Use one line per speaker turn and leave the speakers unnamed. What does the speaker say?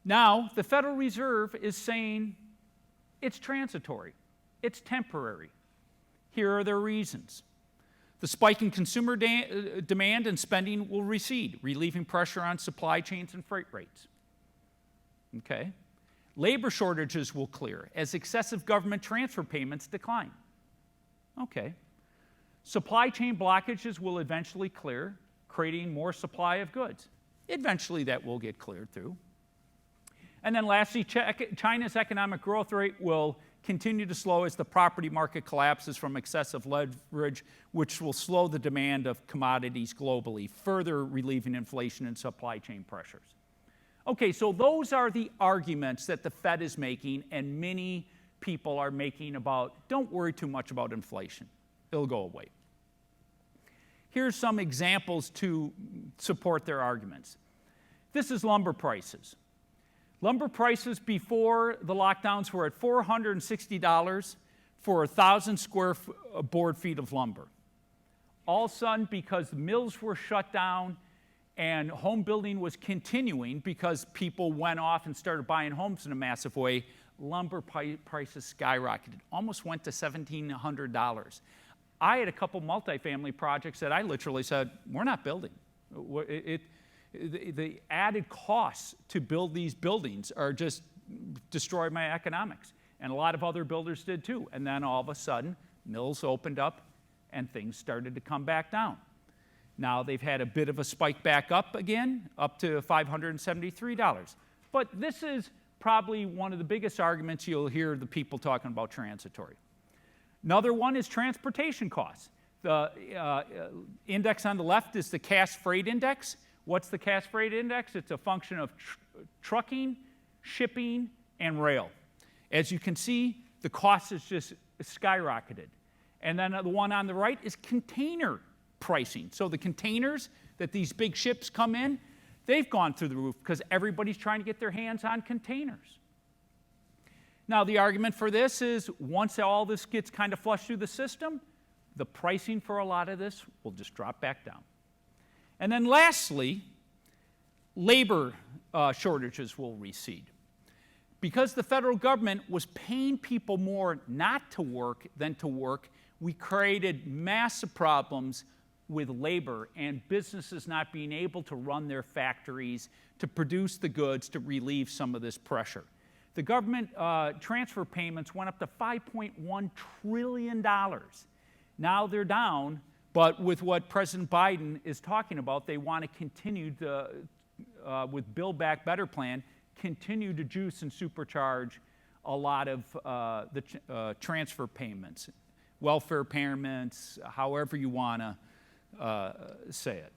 Now, the Federal Reserve is saying it's transitory, it's temporary. Here are their reasons. The spike in consumer demand and spending will recede, relieving pressure on supply chains and freight rates. Okay. Labor shortages will clear as excessive government transfer payments decline. Okay. Supply chain blockages will eventually clear, creating more supply of goods. Eventually that will get cleared through. And then lastly, China's economic growth rate will continue to slow as the property market collapses from excessive leverage, which will slow the demand of commodities globally, further relieving inflation and supply chain pressures. Okay, so those are the arguments that the Fed is making and many people are making about, don't worry too much about inflation. It'll go away. Here's some examples to support their arguments. This is lumber prices. Lumber prices before the lockdowns were at $460 for 1,000 square board feet of lumber. All of a sudden, because mills were shut down and home building was continuing because people went off and started buying homes in a massive way, lumber prices skyrocketed, almost went to $1,700. I had a couple multifamily projects that I literally said, we're not building. The added costs to build these buildings are just destroyed my economics. And a lot of other builders did too. And then all of a sudden, mills opened up and things started to come back down. Now they've had a bit of a spike back up again, up to $573. But this is probably one of the biggest arguments you'll hear the people talking about transitory. Another one is transportation costs. The index on the left is the cash freight index. What's the cash freight index? It's a function of trucking, shipping, and rail. As you can see, the cost is just skyrocketed. And then the one on the right is container pricing. So the containers that these big ships come in, they've gone through the roof because everybody's trying to get their hands on containers. Now, the argument for this is once all this gets kind of flushed through the system, the pricing for a lot of this will just drop back down. And then lastly, labor shortages will recede. Because the federal government was paying people more not to work than to work, we created massive problems with labor and businesses not being able to run their factories to produce the goods to relieve some of this pressure. The government transfer payments went up to $5.1 trillion. Now they're down, but with what President Biden is talking about, they want to continue to, with Build Back Better plan, continue to juice and supercharge a lot of the transfer payments, welfare payments, however you want to say it.